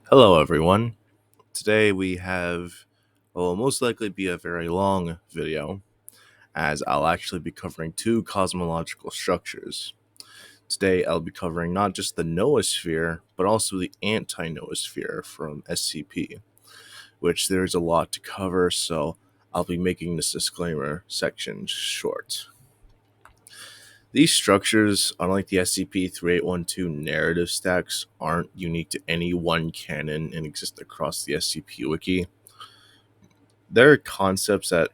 Hello, everyone. Today we have what will most likely be a very long video, as I'll actually be covering two cosmological structures. Today I'll be covering not just the noosphere, but also the anti-noosphere from SCP, which there's a lot to cover, so I'll be making this disclaimer section short. These structures, unlike the SCP-3812 narrative stacks, aren't unique to any one canon and exist across the SCP wiki. There are concepts that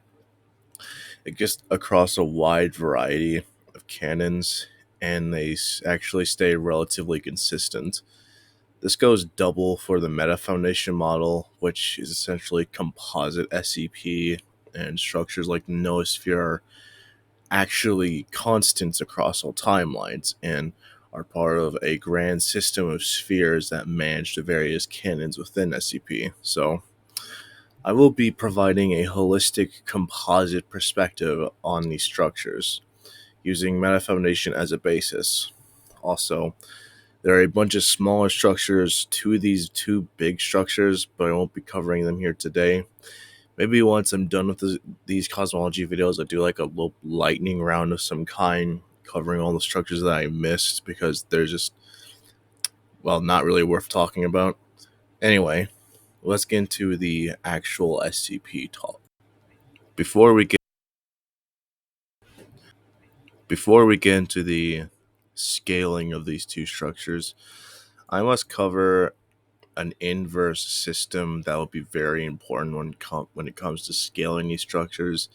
exist across a wide variety of canons, and they actually stay relatively consistent. This goes double for the Meta Foundation model, which is essentially composite SCP, and structures like the Noosphere are actually constants across all timelines and are part of a grand system of spheres that manage the various canons within SCP. So, I will be providing a holistic composite perspective on these structures, using Meta Foundation as a basis. Also, there are a bunch of smaller structures to these two big structures, but I won't be covering them here today. Maybe once I'm done with these cosmology videos, I do like a little lightning round of some kind, covering all the structures that I missed, because they're just, well, not really worth talking about. Anyway, let's get into the actual SCP talk. Before we get into the scaling of these two structures, I must cover an inverse system that will be very important when it comes to scaling these structures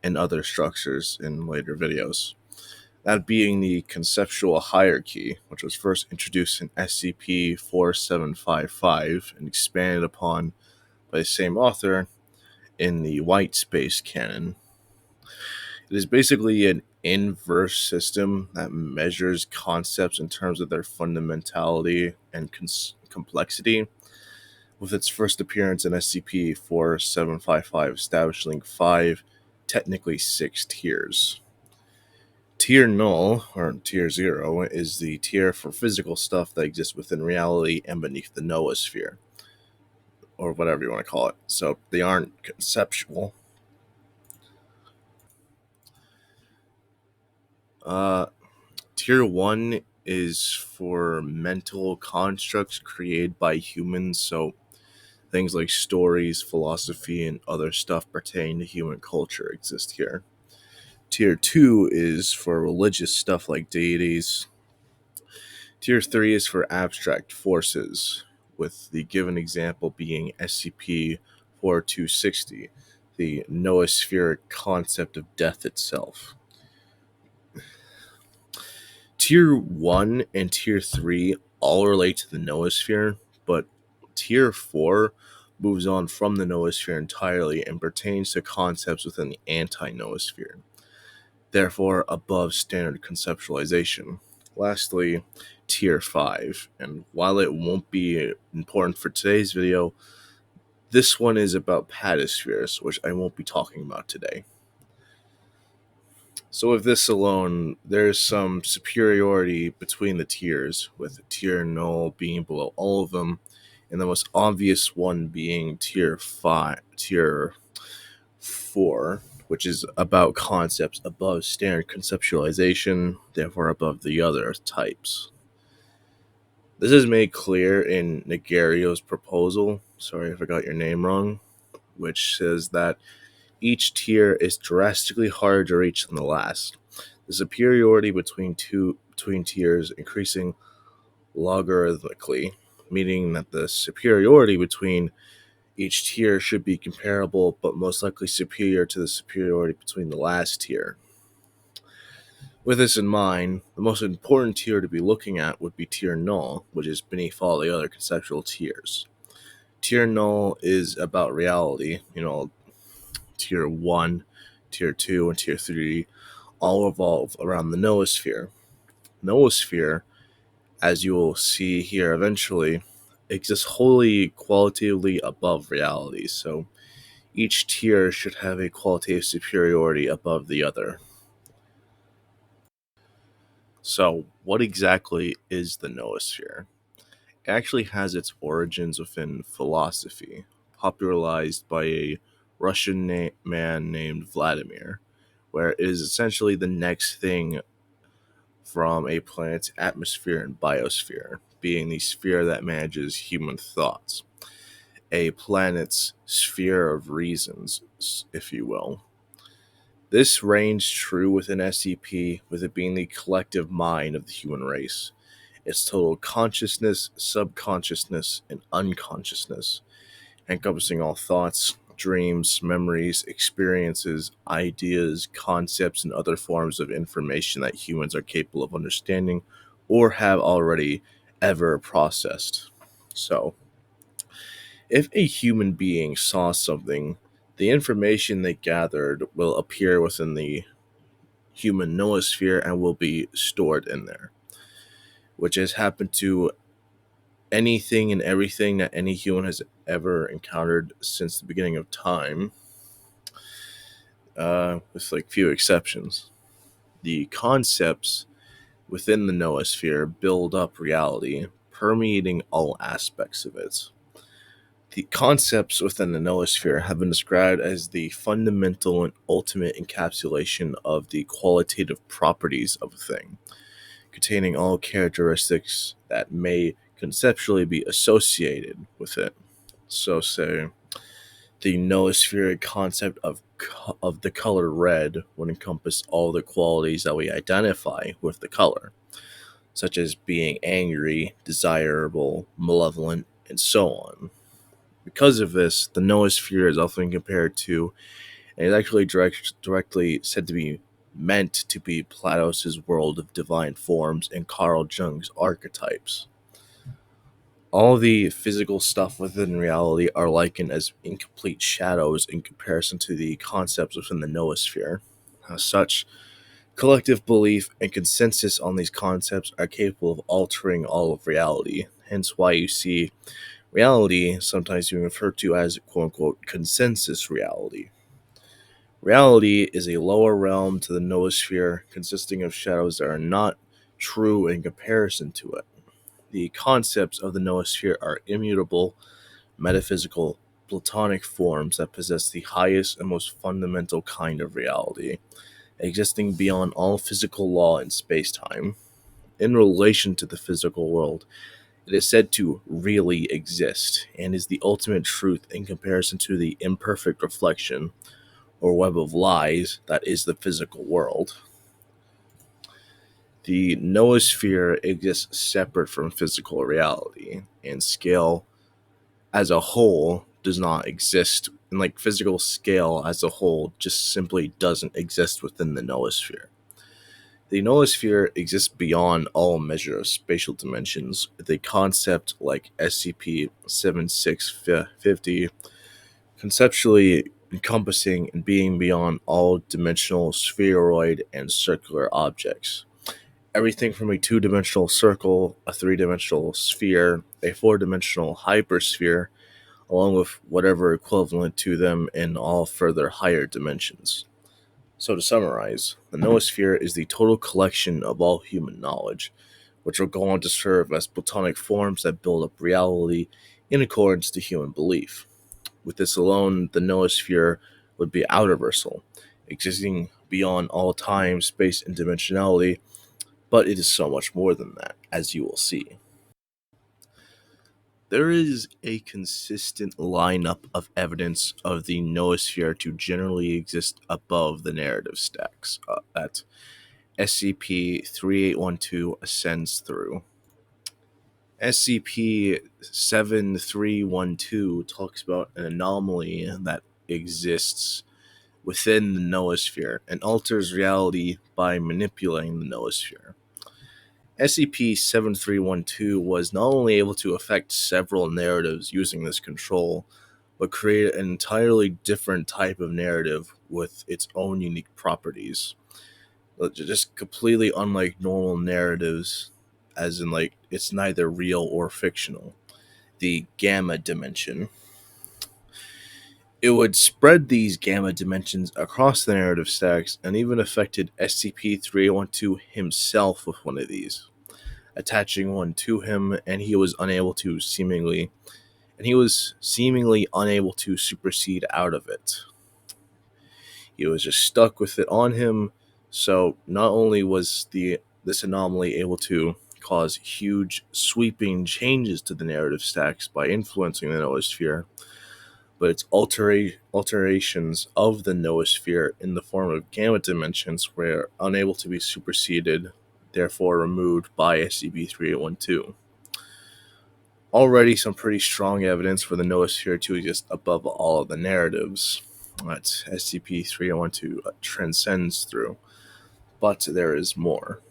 and other structures in later videos. That being the Conceptual Hierarchy, which was first introduced in SCP-4755 and expanded upon by the same author in the White Space canon. It is basically an inverse system that measures concepts in terms of their fundamentality and complexity, with its first appearance in SCP-4755 establishing 5, technically 6 tiers. Tier null, or tier 0, is the tier for physical stuff that exists within reality and beneath the noosphere, or whatever you want to call it. So they aren't conceptual. Tier 1 is for mental constructs created by humans, so things like stories, philosophy, and other stuff pertaining to human culture exist here. Tier 2 is for religious stuff like deities. Tier 3 is for abstract forces, with the given example being SCP-4260, the noospheric concept of death itself. Tier 1 and Tier 3 all relate to the noosphere, but Tier 4 moves on from the noosphere entirely and pertains to concepts within the anti-noosphere, therefore above standard conceptualization. Lastly, Tier 5, and while it won't be important for today's video, this one is about pataspheres, which I won't be talking about today. So with this alone, there's some superiority between the tiers, with tier null being below all of them, and the most obvious one being tier 4, which is about concepts above standard conceptualization, therefore above the other types. This is made clear in Negario's proposal, sorry if I got your name wrong, which says that each tier is drastically harder to reach than the last. The superiority between tiers increasing logarithmically, meaning that the superiority between each tier should be comparable, but most likely superior to the superiority between the last tier. With this in mind, the most important tier to be looking at would be tier null, which is beneath all the other conceptual tiers. Tier null is about reality, tier 1, tier 2, and tier 3 all revolve around the noosphere. Noosphere, as you will see here eventually, exists wholly qualitatively above reality, so each tier should have a qualitative superiority above the other. So, what exactly is the noosphere? actually has its origins within philosophy, popularized by a Russian man named Vladimir, where it is essentially the next thing from a planet's atmosphere and biosphere, being the sphere that manages human thoughts, a planet's sphere of reasons, if you will. This reigns true within SCP, with it being the collective mind of the human race, its total consciousness, subconsciousness, and unconsciousness, encompassing all thoughts, dreams, memories, experiences, ideas, concepts, and other forms of information that humans are capable of understanding or have already ever processed. So, if a human being saw something, the information they gathered will appear within the human noosphere and will be stored in there, which has happened to anything and everything that any human has ever encountered since the beginning of time, with like few exceptions. The concepts within the noosphere build up reality, permeating all aspects of it. The concepts within the noosphere have been described as the fundamental and ultimate encapsulation of the qualitative properties of a thing, containing all characteristics that may conceptually be associated with it. So, say, the noospheric concept of the color red would encompass all the qualities that we identify with the color, such as being angry, desirable, malevolent, and so on. Because of this, the noosphere is often compared to, and is actually directly said to be meant to be Plato's world of divine forms and Carl Jung's archetypes. All the physical stuff within reality are likened as incomplete shadows in comparison to the concepts within the noosphere. As such, collective belief and consensus on these concepts are capable of altering all of reality, hence why you see reality sometimes being referred to as quote unquote consensus reality. Reality is a lower realm to the noosphere consisting of shadows that are not true in comparison to it. The concepts of the noosphere are immutable, metaphysical, platonic forms that possess the highest and most fundamental kind of reality, existing beyond all physical law and space-time. In relation to the physical world, it is said to really exist, and is the ultimate truth in comparison to the imperfect reflection, or web of lies, that is the physical world. The noosphere exists separate from physical reality, and scale as a whole does not exist. And like physical scale as a whole just simply doesn't exist within the noosphere. The noosphere exists beyond all measure of spatial dimensions, with a concept like SCP 7650 conceptually encompassing and being beyond all dimensional spheroid and circular objects. Everything from a two-dimensional circle, a three-dimensional sphere, a four-dimensional hypersphere, along with whatever equivalent to them in all further higher dimensions. So to summarize, the noosphere is the total collection of all human knowledge, which will go on to serve as platonic forms that build up reality in accordance to human belief. With this alone, the noosphere would be outerversal, existing beyond all time, space, and dimensionality, but it is so much more than that, as you will see. There is a consistent lineup of evidence of the noosphere to generally exist above the narrative stacks that SCP 3812 ascends through. SCP 7312 talks about an anomaly that exists within the noosphere and alters reality by manipulating the noosphere. SCP-7312 was not only able to affect several narratives using this control, but create an entirely different type of narrative with its own unique properties. Just completely unlike normal narratives, as in, like, it's neither real or fictional. The gamma dimension. It would spread these gamma dimensions across the narrative stacks and even affected SCP-3812 himself with one of these. attaching one to him, and he was seemingly unable to supersede out of it. He was just stuck with it on him. So not only was this anomaly able to cause huge sweeping changes to the narrative stacks by influencing the noosphere, but its alterations of the noosphere in the form of gamma dimensions were unable to be superseded, therefore removed by SCP-3812. Already some pretty strong evidence for the noosphere to exist above all of the narratives that SCP-3812 transcends through, but there is more.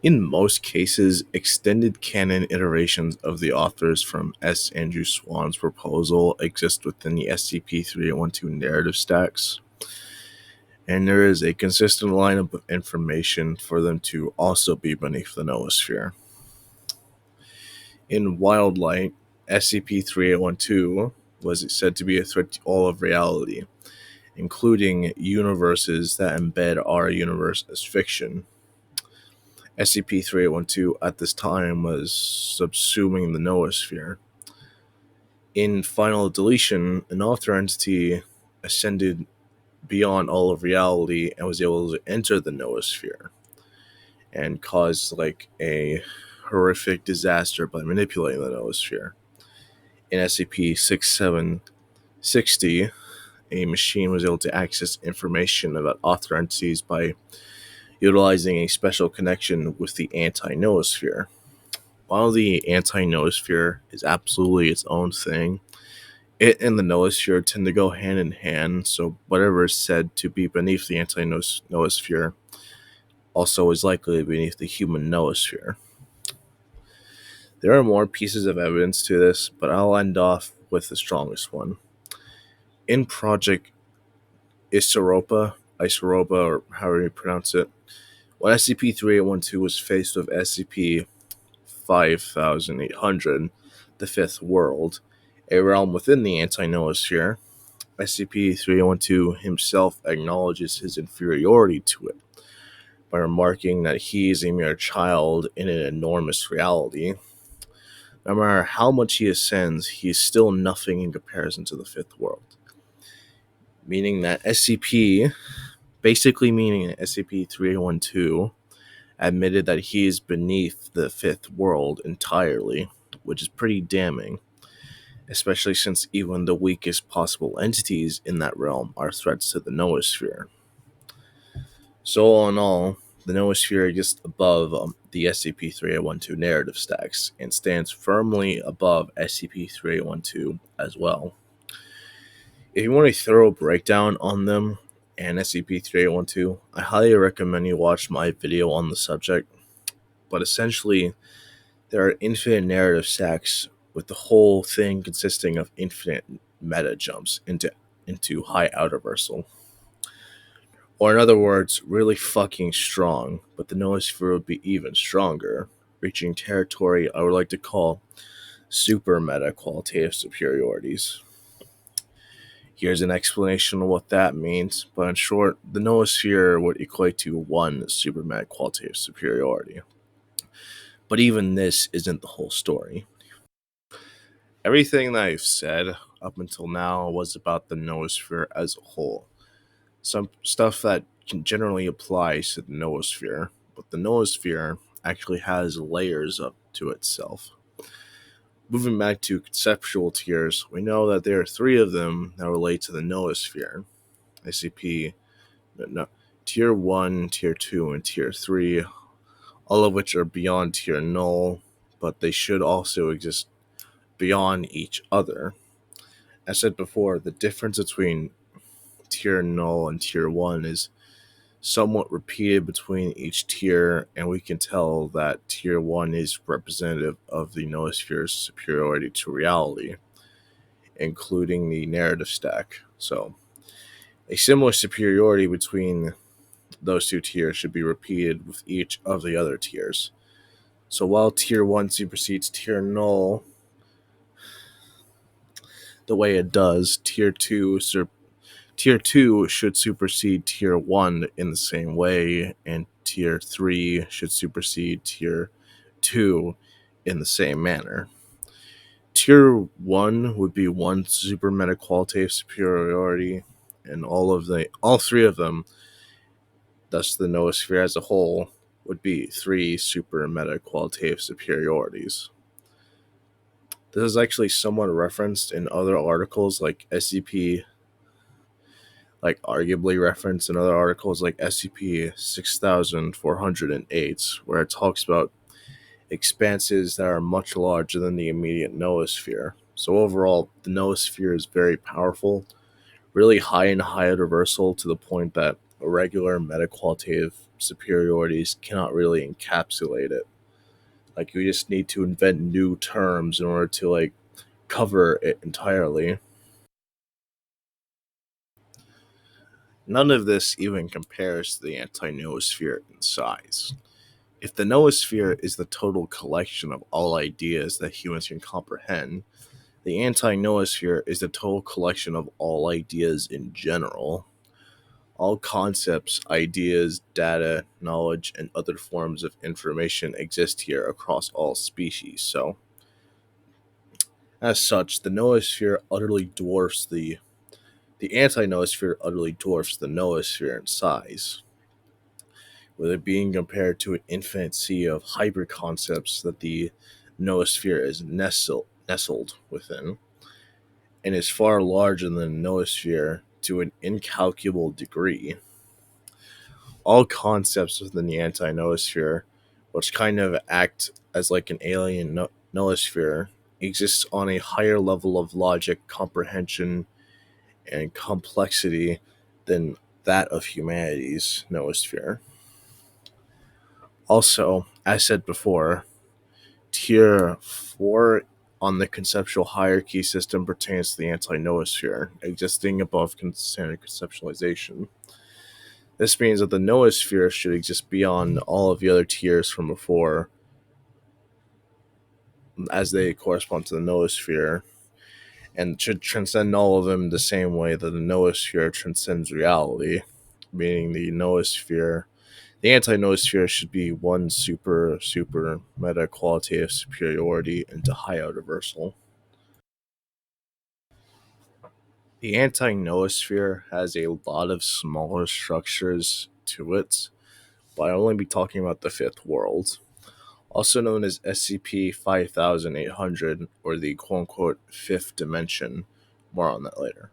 In most cases, extended canon iterations of the authors from S. Andrew Swan's proposal exist within the SCP-3812 narrative stacks, and there is a consistent lineup of information for them to also be beneath the noosphere. In Wildlight, SCP-3812 was said to be a threat to all of reality, including universes that embed our universe as fiction. SCP-3812 at this time was subsuming the noosphere. In Final Deletion, an author entity ascended beyond all of reality and was able to enter the noosphere and caused a horrific disaster by manipulating the noosphere. In SCP-6760, a machine was able to access information about author entities by utilizing a special connection with the Anti-Noosphere. While the Anti-Noosphere is absolutely its own thing, it and the noosphere tend to go hand in hand, so whatever is said to be beneath the Anti-Noosphere also is likely beneath the human noosphere. There are more pieces of evidence to this, but I'll end off with the strongest one. In Project Isoropa, or however you pronounce it, when SCP-3812 was faced with SCP-5800, the Fifth World, a realm within the Anti-Noosphere, SCP-3812 himself acknowledges his inferiority to it by remarking that he is a mere child in an enormous reality. No matter how much he ascends, he is still nothing in comparison to the Fifth World. Meaning that SCP-3812 admitted that he is beneath the Fifth World entirely, which is pretty damning, especially since even the weakest possible entities in that realm are threats to the noosphere. So all in all, the noosphere exists above the SCP-3812 narrative stacks and stands firmly above SCP-3812 as well. If you want a thorough breakdown on them and SCP-3812, I highly recommend you watch my video on the subject. But essentially, there are infinite narrative stacks, with the whole thing consisting of infinite meta jumps into high outerversal. Or in other words, really fucking strong, but the noosphere would be even stronger, reaching territory I would like to call super meta qualitative superiorities. Here's an explanation of what that means, but in short, the noosphere would equate to one super meta qualitative superiority. But even this isn't the whole story. Everything that I've said up until now was about the noosphere as a whole. Some stuff that generally applies to the noosphere, but the noosphere actually has layers up to itself. Moving back to conceptual tiers, we know that there are three of them that relate to the noosphere. Tier 1, Tier 2, and Tier 3, all of which are beyond Tier Null, but they should also exist beyond each other. As said before, the difference between Tier Null and Tier 1 is somewhat repeated between each tier, and we can tell that Tier 1 is representative of the noosphere's superiority to reality, including the narrative stack. So, a similar superiority between those two tiers should be repeated with each of the other tiers. So while Tier 1 supersedes Tier Null the way it does, Tier 2 should supersede Tier 1 in the same way, and Tier 3 should supersede Tier 2 in the same manner. Tier 1 would be 1 super meta qualitative superiority, and all three of them, thus the noosphere as a whole, would be 3 super meta qualitative superiorities. This is actually somewhat referenced in other articles like SCP, like arguably referenced in other articles like SCP 6408, where it talks about expanses that are much larger than the immediate noosphere. So overall, the noosphere is very powerful, really high in biodiversal to the point that regular meta-qualitative superiorities cannot really encapsulate it. Like, you just need to invent new terms in order to cover it entirely. None of this even compares to the anti-noosphere in size. If the noosphere is the total collection of all ideas that humans can comprehend, the anti-noosphere is the total collection of all ideas in general. All concepts, ideas, data, knowledge, and other forms of information exist here across all species. So, as such, the anti-noosphere utterly dwarfs the noosphere in size, with it being compared to an infinite sea of hybrid concepts that the noosphere is nestled within, and is far larger than the noosphere to an incalculable degree. All concepts within the anti-noosphere, which kind of act as like an alien noosphere, exists on a higher level of logic, comprehension, and complexity than that of humanity's noosphere. Also, as said before, Tier 4 on the conceptual hierarchy system pertains to the anti-noosphere, existing above standard conceptualization. This means that the noosphere should exist beyond all of the other tiers from before, as they correspond to the noosphere, and should transcend all of them the same way that the noosphere transcends reality, meaning the anti-noosphere should be one super meta qualitative superiority into high universal. The anti-noosphere has a lot of smaller structures to it, but I'll only be talking about the fifth world, also known as SCP 5800, or the quote unquote fifth dimension. More on that later.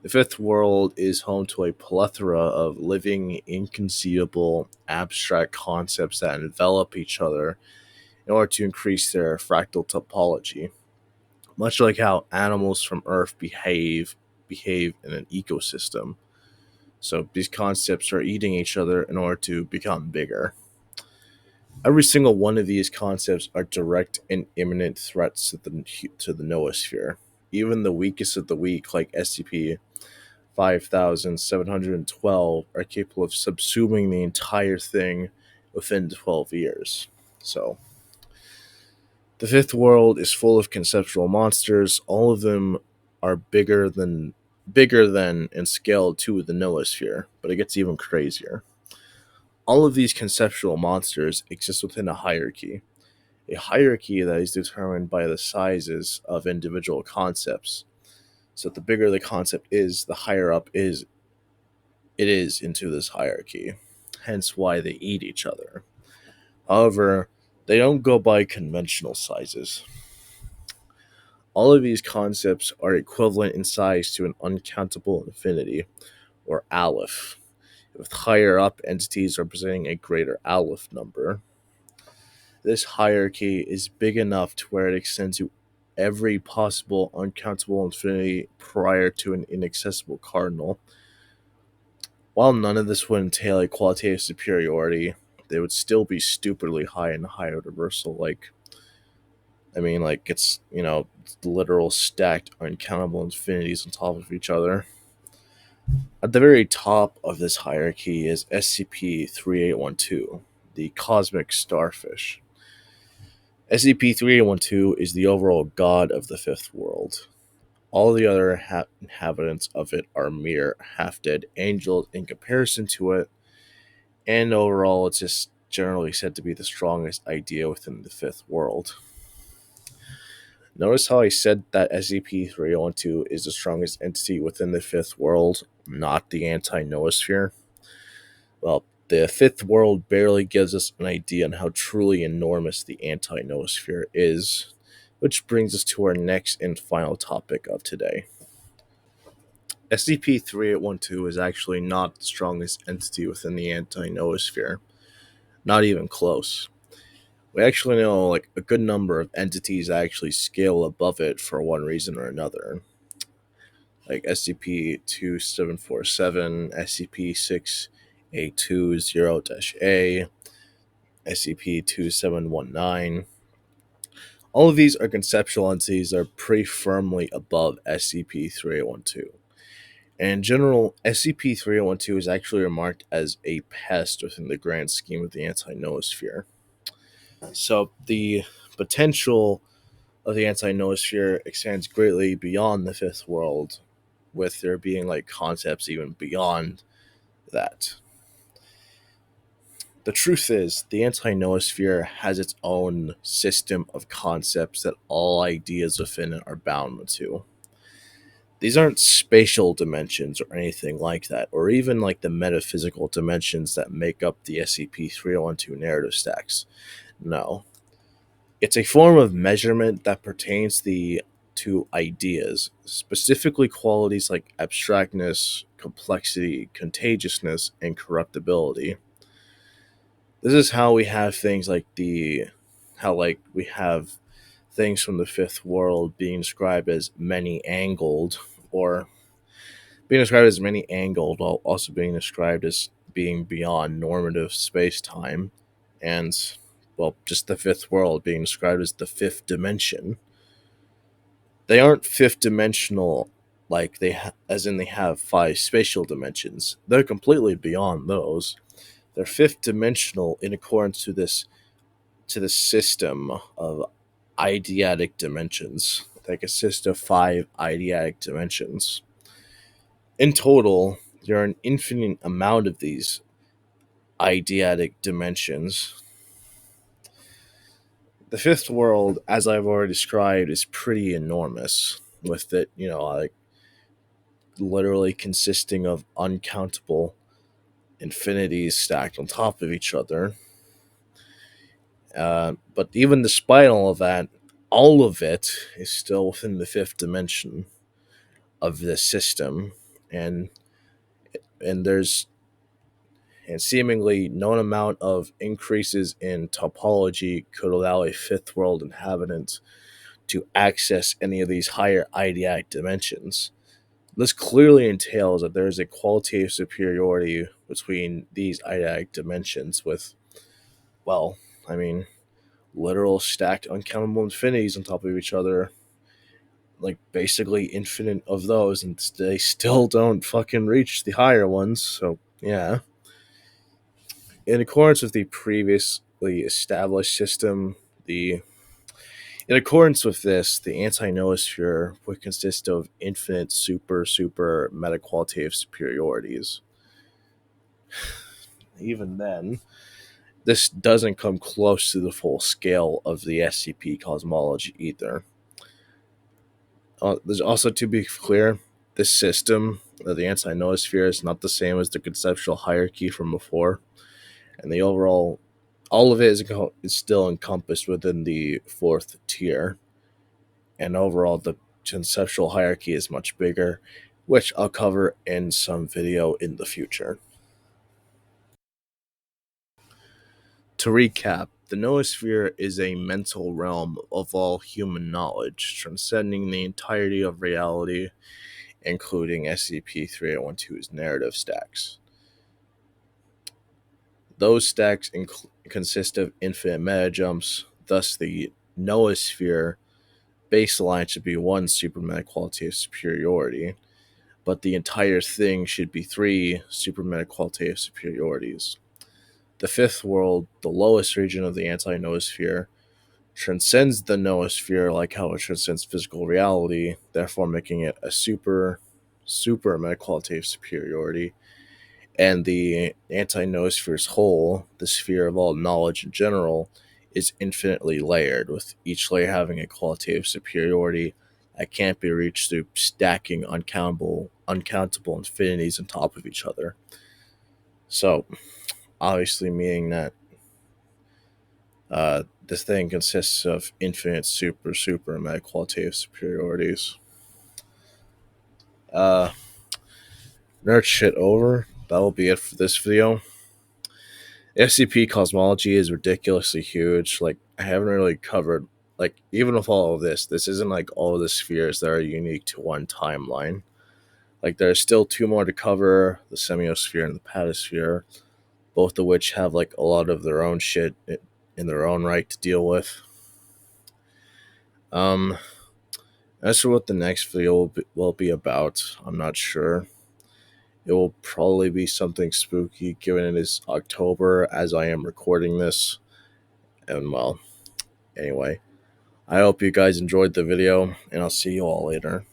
The fifth world is home to a plethora of living, inconceivable, abstract concepts that envelop each other in order to increase their fractal topology, much like how animals from Earth behave in an ecosystem. So these concepts are eating each other in order to become bigger. Every single one of these concepts are direct and imminent threats to the noosphere. Even the weakest of the weak, like SCP 5712, are capable of subsuming the entire thing within 12 years. So, the fifth world is full of conceptual monsters. All of them are bigger than and scaled to the noosphere, but it gets even crazier. All of these conceptual monsters exist within a hierarchy that is determined by the sizes of individual concepts. So the bigger the concept is, the higher up it is into this hierarchy. Hence why they eat each other. However, they don't go by conventional sizes. All of these concepts are equivalent in size to an uncountable infinity, or Aleph, with higher up entities representing a greater Aleph number. This hierarchy is big enough to where it extends to every possible uncountable infinity prior to an inaccessible cardinal. While none of this would entail a qualitative superiority, they would still be stupidly high in higher universal. It's, literal stacked uncountable infinities on top of each other. At the very top of this hierarchy is SCP 3812, the Cosmic Starfish. SCP 3812 is the overall god of the fifth world. All the other inhabitants of it are mere half dead angels in comparison to it, and overall, it's just generally said to be the strongest idea within the fifth world. Notice how I said that SCP-3012 is the strongest entity within the fifth world, not the anti-noosphere? Well, the fifth world barely gives us an idea on how truly enormous the anti-noosphere is, which brings us to our next and final topic of today. SCP-3812 is actually not the strongest entity within the anti-noosphere. Not even close. We actually know a good number of entities that actually scale above it for one reason or another. Like SCP-2747, SCP-6820-A, SCP-2719. All of these are conceptual entities that are pretty firmly above SCP-3812. And in general, SCP-3812 is actually remarked as a pest within the grand scheme of the anti-noosphere. So the potential of the anti-noosphere extends greatly beyond the fifth world, with there being concepts even beyond that. The truth is, the anti-noosphere has its own system of concepts that all ideas within it are bound to. These aren't spatial dimensions or anything like that, or even the metaphysical dimensions that make up the SCP-3012 narrative stacks. No. It's a form of measurement that pertains to ideas, specifically qualities like abstractness, complexity, contagiousness, and corruptibility. This is how we have things we have things from the fifth world being described as many angled, or being described as many angled while also being described as being beyond normative space time, and just the fifth world being described as the fifth dimension. They aren't fifth dimensional as in they have five spatial dimensions. They're completely beyond those. They're fifth dimensional in accordance to this system of ideatic dimensions. They consist of five ideatic dimensions. In total, there are an infinite amount of these ideatic dimensions. The fifth world, as I've already described, is pretty enormous, with it, literally consisting of uncountable infinities stacked on top of each other. But even despite all of that, all of it is still within the fifth dimension of this system, and there's seemingly no amount of increases in topology could allow a fifth world inhabitant to access any of these higher ideatic dimensions. This clearly entails that there is a qualitative superiority between these eidetic dimensions with, well, I mean, literal stacked uncountable infinities on top of each other, basically infinite of those, and they still don't fucking reach the higher ones, so yeah. In accordance with the previously established system, in accordance with this, the anti-noosphere would consist of infinite super meta-qualitative superiorities. Even then, this doesn't come close to the full scale of the SCP Cosmology either. There's also, to be clear, this system, the anti-noosphere, is not the same as the conceptual hierarchy from before, and the overall, all of it is still encompassed within the fourth tier, and overall the conceptual hierarchy is much bigger, which I'll cover in some video in the future. To recap, the noosphere is a mental realm of all human knowledge, transcending the entirety of reality, including SCP-3812's narrative stacks. Those stacks consist of infinite meta jumps, thus the noosphere baseline should be 1 super meta qualitative superiority, but the entire thing should be 3 super meta qualitative superiorities. The fifth world, the lowest region of the anti-noosphere, transcends the noosphere like how it transcends physical reality, therefore making it a super meta qualitative superiority. And the anti-noosphere's whole, the sphere of all knowledge in general, is infinitely layered, with each layer having a qualitative superiority that can't be reached through stacking uncountable infinities on top of each other. So, obviously, meaning that this thing consists of infinite super meta qualitative superiorities. Uh, Nerd shit over. That will be it for this video. SCP Cosmology is ridiculously huge. Like, I haven't really covered, like, even with all of this isn't like all of the spheres that are unique to one timeline. Like, there's still two more to cover, the semiosphere and the patasphere, both of which have like a lot of their own shit in their own right to deal with. As for what the next video will be about, I'm not sure. It will probably be something spooky, given it is October as I am recording this. And well, anyway, I hope you guys enjoyed the video, and I'll see you all later.